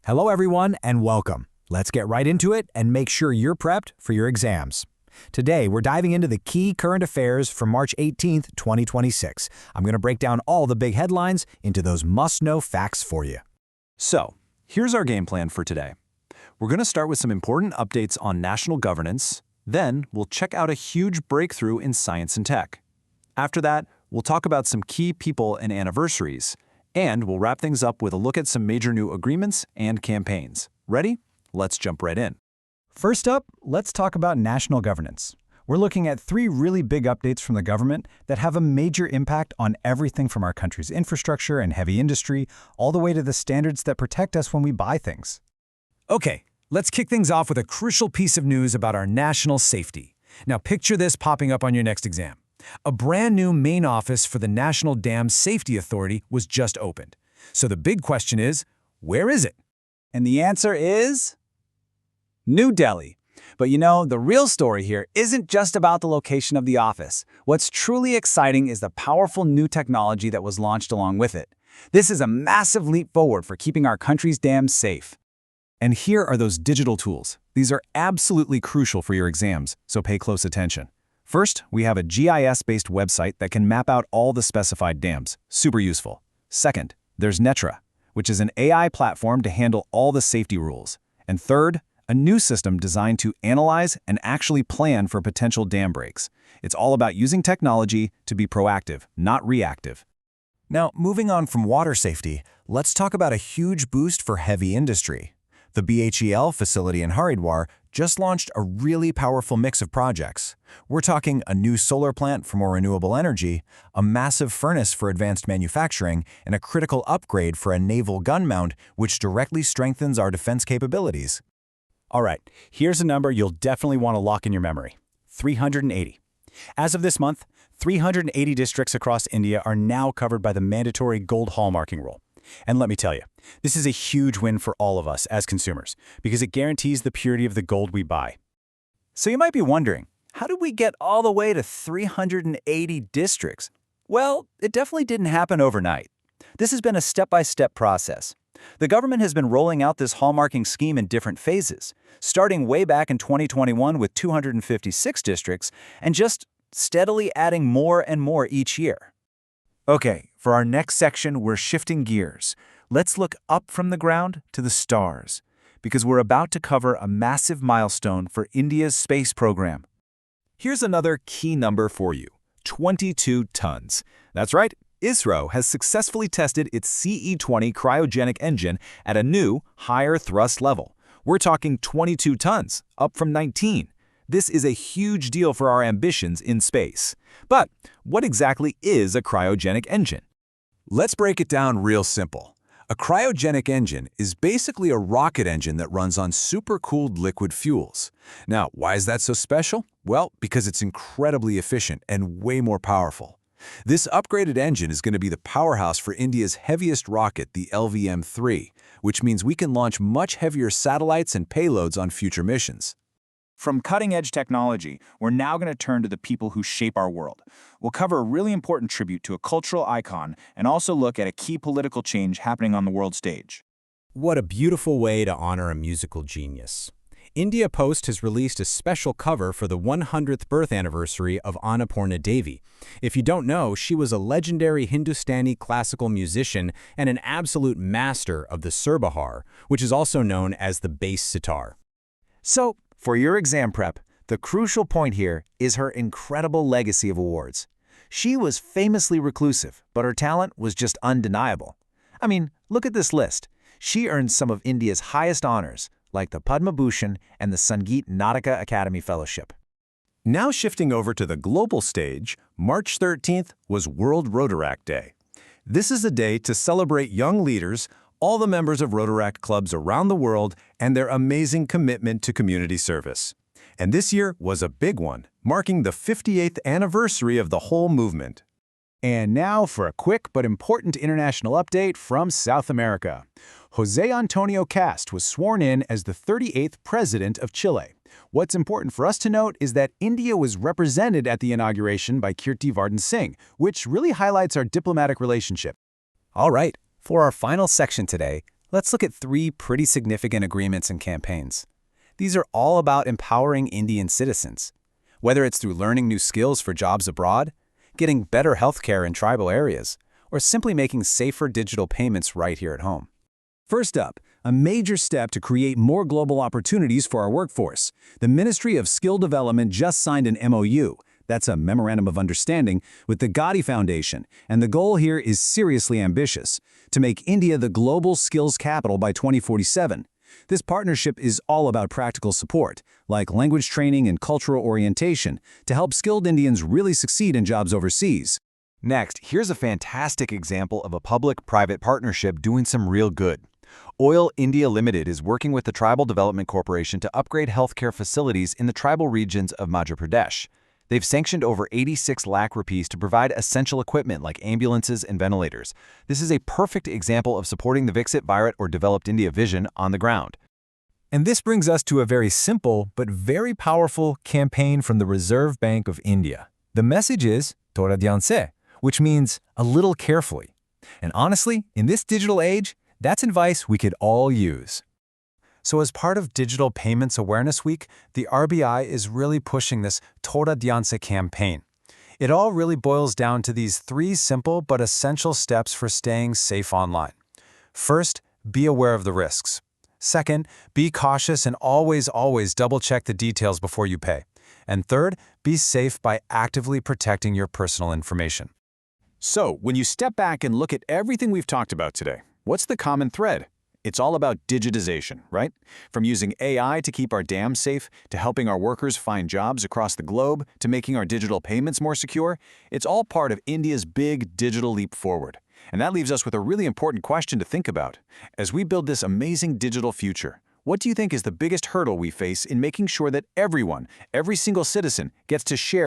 Hello everyone and welcome. Let's get right into it and make sure you're prepped for your exams. Today, we're diving into the key current affairs from March 18th, 2026. I'm going to break down all the big headlines into those must-know facts for you. So, here's our game plan for today. We're going to start with some important updates on national governance. Then, we'll check out a huge breakthrough in science and tech. After that, we'll talk about some key people and anniversaries. And we'll wrap things up with a look at some major new agreements and campaigns. Ready? Let's jump right in. First up, let's talk about national governance. We're looking at three really big updates from the government that have a major impact on everything from our country's infrastructure and heavy industry, all the way to the standards that protect us when we buy things. Okay, let's kick things off with a crucial piece of news about our national safety. Now picture this popping up on your next exam. A brand new main office for the National Dam Safety Authority was just opened. So the big question is, where is it? And the answer is New Delhi. But you know, the real story here isn't just about the location of the office. What's truly exciting is the powerful new technology that was launched along with it. This is a massive leap forward for keeping our country's dams safe. And here are those digital tools. These are absolutely crucial for your exams, so pay close attention. First, we have a GIS-based website that can map out all the specified dams. Super useful. Second, there's Netra, which is an AI platform to handle all the safety rules. And third, a new system designed to analyze and actually plan for potential dam breaks. It's all about using technology to be proactive, not reactive. Now, moving on from water safety, let's talk about a huge boost for heavy industry. The BHEL facility in Haridwar just launched a really powerful mix of projects. We're talking a new solar plant for more renewable energy, a massive furnace for advanced manufacturing, and a critical upgrade for a naval gun mount, which directly strengthens our defense capabilities. All right, here's a number you'll definitely want to lock in your memory: 380. As of this month, 380 districts across India are now covered by the mandatory gold hallmarking rule. And let me tell you, this is a huge win for all of us as consumers because it guarantees the purity of the gold we buy. So you might be wondering, how did we get all the way to 380 districts? Well, it definitely didn't happen overnight. This has been a step-by-step process. The government has been rolling out this hallmarking scheme in different phases, starting way back in 2021 with 256 districts and just steadily adding more and more each year. Okay, for our next section, we're shifting gears. Let's look up from the ground to the stars, because we're about to cover a massive milestone for India's space program. Here's another key number for you: 22 tons. That's right, ISRO has successfully tested its CE-20 cryogenic engine at a new, higher thrust level. We're talking 22 tons, up from 19. This is a huge deal for our ambitions in space. But what exactly is a cryogenic engine? Let's break it down real simple. A cryogenic engine is basically a rocket engine that runs on supercooled liquid fuels. Now, why is that so special? Well, because it's incredibly efficient and way more powerful. This upgraded engine is going to be the powerhouse for India's heaviest rocket, the LVM-3, which means we can launch much heavier satellites and payloads on future missions. From cutting-edge technology, we're now going to turn to the people who shape our world. We'll cover a really important tribute to a cultural icon and also look at a key political change happening on the world stage. What a beautiful way to honor a musical genius. India Post has released a special cover for the 100th birth anniversary of Annapurna Devi. If you don't know, she was a legendary Hindustani classical musician and an absolute master of the surbahar, which is also known as the bass sitar. So, for your exam prep, the crucial point here is her incredible legacy of awards. She was famously reclusive, but her talent was just undeniable. I mean, look at this list. She earned some of India's highest honors, like the Padma Bhushan and the Sangeet Natka Academy Fellowship. Now shifting over to the global stage, March 13th was World Rotaract Day. This is a day to celebrate young leaders, all the members of Rotaract clubs around the world, and their amazing commitment to community service. And this year was a big one, marking the 58th anniversary of the whole movement. And now for a quick but important international update from South America. José Antonio Cast was sworn in as the 38th president of Chile. What's important for us to note is that India was represented at the inauguration by Kirti Vardhan Singh, which really highlights our diplomatic relationship. All right, for our final section today, Let's look at 3 pretty significant agreements and campaigns. These are all about empowering Indian citizens. Whether it's through learning new skills for jobs abroad, getting better healthcare in tribal areas, or simply making safer digital payments right here at home. First up, a major step to create more global opportunities for our workforce. The Ministry of Skill Development just signed an MoU, that's a Memorandum of Understanding, with the Gandhi Foundation, and the goal here is seriously ambitious, to make India the global skills capital by 2047. This partnership is all about practical support, like language training and cultural orientation, to help skilled Indians really succeed in jobs overseas. Next, here's a fantastic example of a public-private partnership doing some real good. Oil India Limited is working with the Tribal Development Corporation to upgrade healthcare facilities in the tribal regions of Madhya Pradesh. They've sanctioned over 86 lakh rupees to provide essential equipment like ambulances and ventilators. This is a perfect example of supporting the Viksit Bharat or Developed India vision on the ground. And this brings us to a very simple but very powerful campaign from the Reserve Bank of India. The message is Thoda dhyan se, which means a little carefully. And honestly, in this digital age, that's advice we could all use. So as part of Digital Payments Awareness Week, the RBI is really pushing this Thoda dhyan se campaign. It all really boils down to these 3 simple but essential steps for staying safe online. First, be aware of the risks. Second, be cautious and always double-check the details before you pay. And third, be safe by actively protecting your personal information. So, when you step back and look at everything we've talked about today, what's the common thread? It's all about digitization, right? From using AI to keep our dams safe, to helping our workers find jobs across the globe, to making our digital payments more secure, it's all part of India's big digital leap forward. And that leaves us with a really important question to think about. As we build this amazing digital future, what do you think is the biggest hurdle we face in making sure that everyone, every single citizen, gets to share